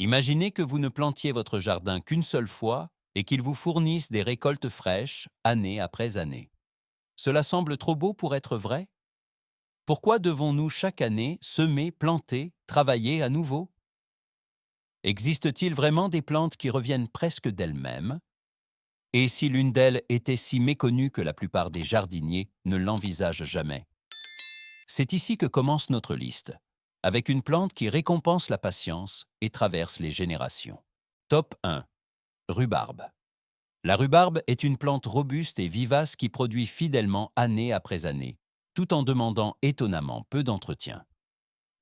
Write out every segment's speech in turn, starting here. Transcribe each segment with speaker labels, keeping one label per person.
Speaker 1: Imaginez que vous ne plantiez votre jardin qu'une seule fois et qu'il vous fournisse des récoltes fraîches année après année. Cela semble trop beau pour être vrai? Pourquoi devons-nous chaque année semer, planter, travailler à nouveau? Existe-t-il vraiment des plantes qui reviennent presque d'elles-mêmes? Et si l'une d'elles était si méconnue que la plupart des jardiniers ne l'envisagent jamais? C'est ici que commence notre liste, avec une plante qui récompense la patience et traverse les générations. Top 1. Rhubarbe. La rhubarbe est une plante robuste et vivace qui produit fidèlement année après année, tout en demandant étonnamment peu d'entretien.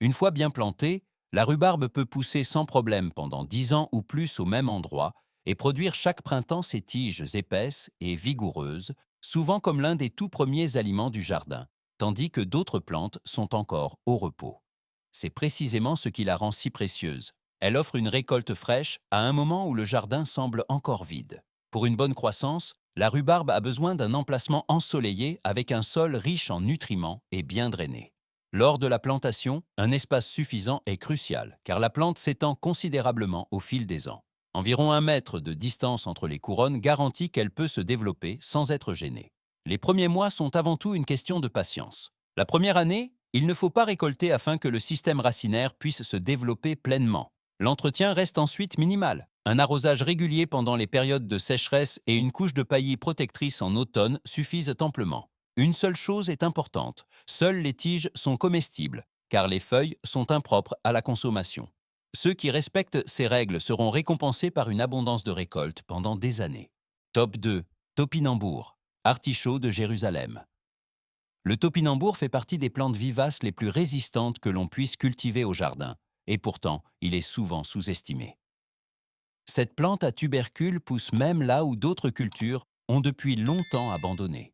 Speaker 1: Une fois bien plantée, la rhubarbe peut pousser sans problème pendant 10 ans ou plus au même endroit et produire chaque printemps ses tiges épaisses et vigoureuses, souvent comme l'un des tout premiers aliments du jardin, tandis que d'autres plantes sont encore au repos. C'est précisément ce qui la rend si précieuse. Elle offre une récolte fraîche à un moment où le jardin semble encore vide. Pour une bonne croissance, la rhubarbe a besoin d'un emplacement ensoleillé avec un sol riche en nutriments et bien drainé. Lors de la plantation, un espace suffisant est crucial, car la plante s'étend considérablement au fil des ans. Environ 1 mètre de distance entre les couronnes garantit qu'elle peut se développer sans être gênée. Les premiers mois sont avant tout une question de patience. La première année, il ne faut pas récolter afin que le système racinaire puisse se développer pleinement. L'entretien reste ensuite minimal. Un arrosage régulier pendant les périodes de sécheresse et une couche de paillis protectrice en automne suffisent amplement. Une seule chose est importante, seules les tiges sont comestibles, car les feuilles sont impropres à la consommation. Ceux qui respectent ces règles seront récompensés par une abondance de récoltes pendant des années. Top 2. Topinambour, artichaut de Jérusalem. Le topinambour fait partie des plantes vivaces les plus résistantes que l'on puisse cultiver au jardin, et pourtant, il est souvent sous-estimé. Cette plante à tubercules pousse même là où d'autres cultures ont depuis longtemps abandonné.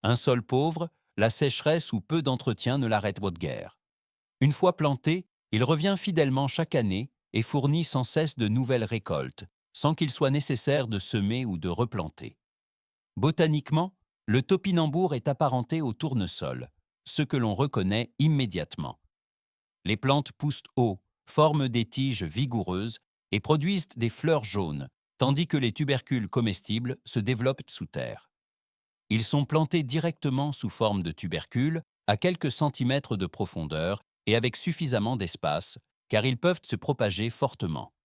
Speaker 1: Un sol pauvre, la sécheresse ou peu d'entretien ne l'arrêtent pas de guère. Une fois planté, il revient fidèlement chaque année et fournit sans cesse de nouvelles récoltes, sans qu'il soit nécessaire de semer ou de replanter. Botaniquement, le topinambour est apparenté au tournesol, ce que l'on reconnaît immédiatement. Les plantes poussent haut, forment des tiges vigoureuses et produisent des fleurs jaunes, tandis que les tubercules comestibles se développent sous terre. Ils sont plantés directement sous forme de tubercules, à quelques centimètres de profondeur et avec suffisamment d'espace, car ils peuvent se propager fortement.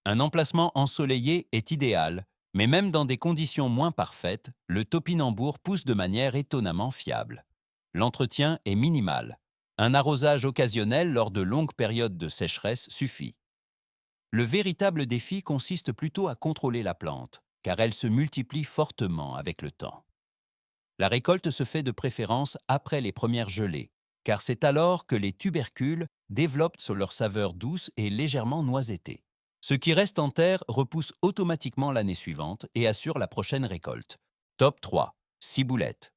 Speaker 1: Un emplacement ensoleillé est idéal, mais même dans des conditions moins parfaites, le topinambour pousse de manière étonnamment fiable. L'entretien est minimal. Un arrosage occasionnel lors de longues périodes de sécheresse suffit. Le véritable défi consiste plutôt à contrôler la plante, car elle se multiplie fortement avec le temps. La récolte se fait de préférence après les premières gelées, car c'est alors que les tubercules développent leur saveur douce et légèrement noisettée. Ce qui reste en terre repousse automatiquement l'année suivante et assure la prochaine récolte. Top 3. Ciboulette.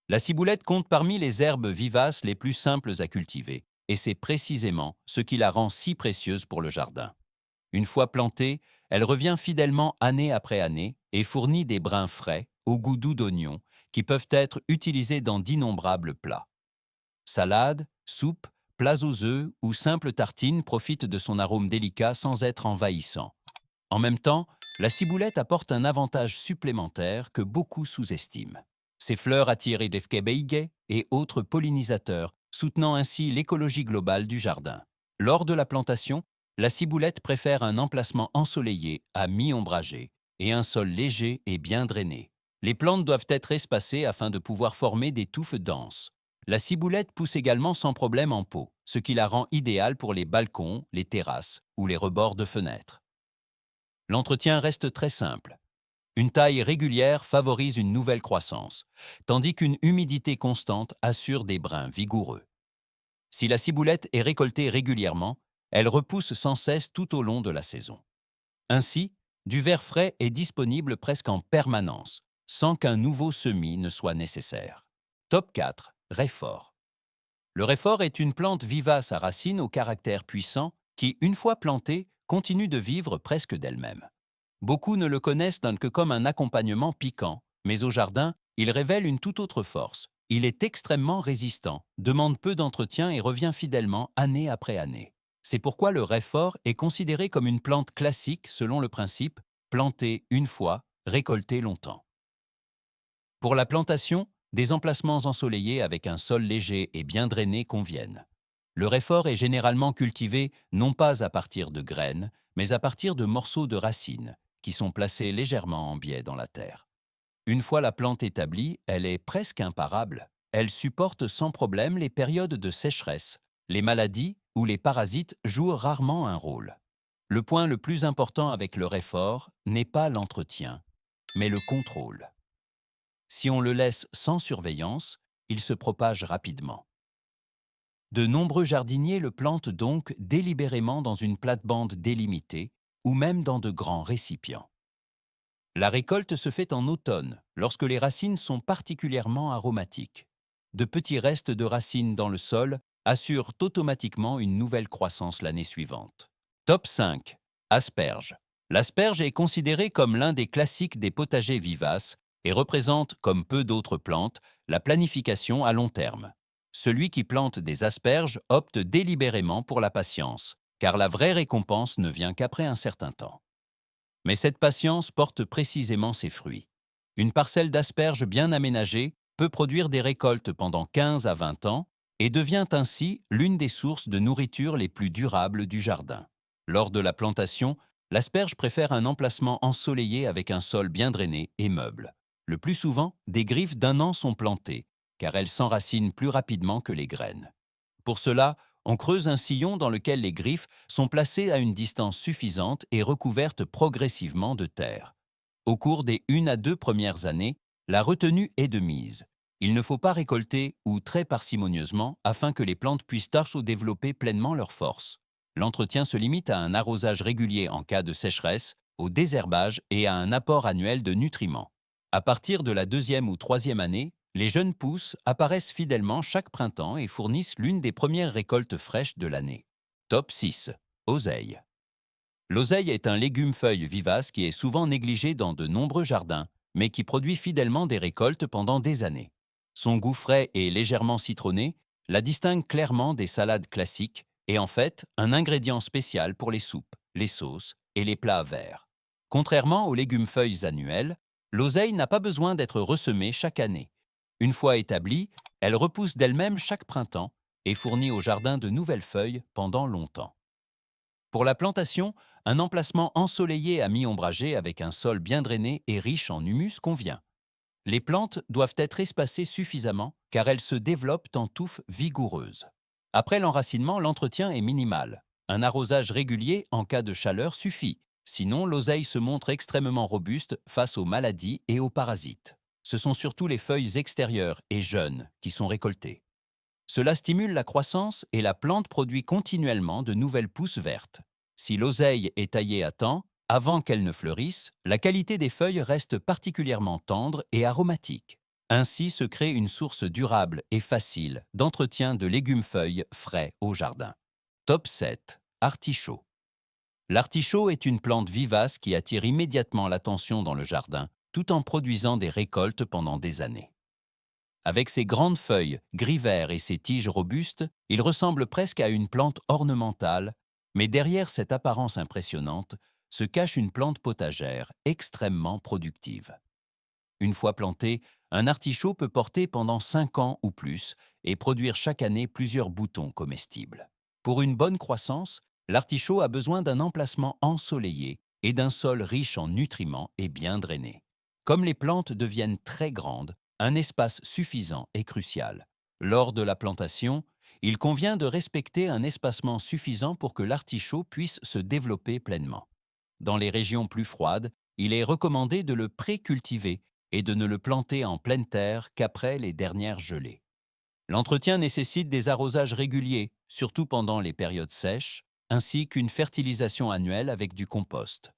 Speaker 1: La ciboulette compte parmi les herbes vivaces les plus simples à cultiver, et c'est précisément ce qui la rend si précieuse pour le jardin. Une fois plantée, elle revient fidèlement année après année et fournit des brins frais, au goût doux d'oignon, qui peuvent être utilisés dans d'innombrables plats. Salades, soupes, plats aux œufs ou simples tartines profitent de son arôme délicat sans être envahissant. En même temps, la ciboulette apporte un avantage supplémentaire que beaucoup sous-estiment. Ses fleurs attirent les fkebeigue et autres pollinisateurs, soutenant ainsi l'écologie globale du jardin. Lors de la plantation, la ciboulette préfère un emplacement ensoleillé à mi-ombragé et un sol léger et bien drainé. Les plantes doivent être espacées afin de pouvoir former des touffes denses. La ciboulette pousse également sans problème en pot, ce qui la rend idéale pour les balcons, les terrasses ou les rebords de fenêtres. L'entretien reste très simple. Une taille régulière favorise une nouvelle croissance, tandis qu'une humidité constante assure des brins vigoureux. Si la ciboulette est récoltée régulièrement, elle repousse sans cesse tout au long de la saison. Ainsi, du verre frais est disponible presque en permanence, sans qu'un nouveau semis ne soit nécessaire. Top 4. Réfort. Le réfort est une plante vivace à racines au caractère puissant qui, une fois plantée, continue de vivre presque d'elle-même. Beaucoup ne le connaissent que comme un accompagnement piquant, mais au jardin, il révèle une toute autre force. Il est extrêmement résistant, demande peu d'entretien et revient fidèlement année après année. C'est pourquoi le réfort est considéré comme une plante classique selon le principe planter une fois, récolter longtemps. Pour la plantation, des emplacements ensoleillés avec un sol léger et bien drainé conviennent. Le réfort est généralement cultivé non pas à partir de graines, mais à partir de morceaux de racines, qui sont placés légèrement en biais dans la terre. Une fois la plante établie, elle est presque imparable. Elle supporte sans problème les périodes de sécheresse. Les maladies ou les parasites jouent rarement un rôle. Le point le plus important avec le réfort n'est pas l'entretien, mais le contrôle. Si on le laisse sans surveillance, il se propage rapidement. De nombreux jardiniers le plantent donc délibérément dans une plate-bande délimitée ou même dans de grands récipients. La récolte se fait en automne, lorsque les racines sont particulièrement aromatiques. De petits restes de racines dans le sol assurent automatiquement une nouvelle croissance l'année suivante. Top 5. Asperge. L'asperge est considérée comme l'un des classiques des potagers vivaces et représente, comme peu d'autres plantes, la planification à long terme. Celui qui plante des asperges opte délibérément pour la patience, car la vraie récompense ne vient qu'après un certain temps. Mais cette patience porte précisément ses fruits. Une parcelle d'asperges bien aménagée peut produire des récoltes pendant 15 à 20 ans et devient ainsi l'une des sources de nourriture les plus durables du jardin. Lors de la plantation, l'asperge préfère un emplacement ensoleillé avec un sol bien drainé et meuble. Le plus souvent, des griffes d'un an sont plantées, car elles s'enracinent plus rapidement que les graines. Pour cela, on creuse un sillon dans lequel les griffes sont placées à une distance suffisante et recouvertes progressivement de terre. Au cours des 1 à 2 premières années, la retenue est de mise. Il ne faut pas récolter ou très parcimonieusement afin que les plantes puissent développer pleinement leurs forces. L'entretien se limite à un arrosage régulier en cas de sécheresse, au désherbage et à un apport annuel de nutriments. À partir de la 2e ou 3e année, les jeunes pousses apparaissent fidèlement chaque printemps et fournissent l'une des premières récoltes fraîches de l'année. Top 6. Oseille. L'oseille est un légume-feuille vivace qui est souvent négligé dans de nombreux jardins, mais qui produit fidèlement des récoltes pendant des années. Son goût frais et légèrement citronné la distingue clairement des salades classiques et en fait un ingrédient spécial pour les soupes, les sauces et les plats verts. Contrairement aux légumes-feuilles annuels, l'oseille n'a pas besoin d'être ressemée chaque année. Une fois établie, elle repousse d'elle-même chaque printemps et fournit au jardin de nouvelles feuilles pendant longtemps. Pour la plantation, un emplacement ensoleillé à mi-ombragé avec un sol bien drainé et riche en humus convient. Les plantes doivent être espacées suffisamment car elles se développent en touffes vigoureuses. Après l'enracinement, l'entretien est minimal. Un arrosage régulier en cas de chaleur suffit, sinon l'oseille se montre extrêmement robuste face aux maladies et aux parasites. Ce sont surtout les feuilles extérieures et jeunes qui sont récoltées. Cela stimule la croissance et la plante produit continuellement de nouvelles pousses vertes. Si l'oseille est taillée à temps, avant qu'elle ne fleurisse, la qualité des feuilles reste particulièrement tendre et aromatique. Ainsi se crée une source durable et facile d'entretien de légumes-feuilles frais au jardin. Top 7. Artichaut. L'artichaut est une plante vivace qui attire immédiatement l'attention dans le jardin, tout en produisant des récoltes pendant des années. Avec ses grandes feuilles gris vert et ses tiges robustes, il ressemble presque à une plante ornementale, mais derrière cette apparence impressionnante se cache une plante potagère extrêmement productive. Une fois planté, un artichaut peut porter pendant 5 ans ou plus et produire chaque année plusieurs boutons comestibles. Pour une bonne croissance, l'artichaut a besoin d'un emplacement ensoleillé et d'un sol riche en nutriments et bien drainé. Comme les plantes deviennent très grandes, un espace suffisant est crucial. Lors de la plantation, il convient de respecter un espacement suffisant pour que l'artichaut puisse se développer pleinement. Dans les régions plus froides, il est recommandé de le pré-cultiver et de ne le planter en pleine terre qu'après les dernières gelées. L'entretien nécessite des arrosages réguliers, surtout pendant les périodes sèches, ainsi qu'une fertilisation annuelle avec du compost.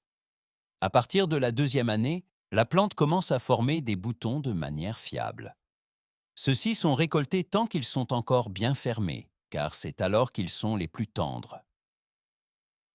Speaker 1: À partir de la 2e année, la plante commence à former des boutons de manière fiable. Ceux-ci sont récoltés tant qu'ils sont encore bien fermés, car c'est alors qu'ils sont les plus tendres.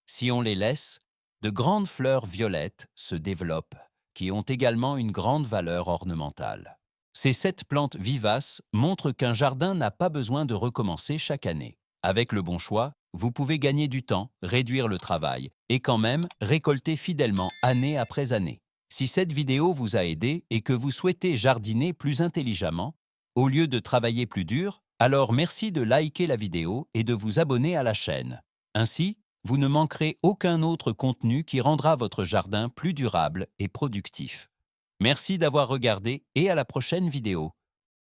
Speaker 1: Si on les laisse, de grandes fleurs violettes se développent, qui ont également une grande valeur ornementale. Ces 7 plantes vivaces montrent qu'un jardin n'a pas besoin de recommencer chaque année. Avec le bon choix, vous pouvez gagner du temps, réduire le travail et quand même récolter fidèlement année après année. Si cette vidéo vous a aidé et que vous souhaitez jardiner plus intelligemment, au lieu de travailler plus dur, alors merci de liker la vidéo et de vous abonner à la chaîne. Ainsi, vous ne manquerez aucun autre contenu qui rendra votre jardin plus durable et productif. Merci d'avoir regardé et à la prochaine vidéo.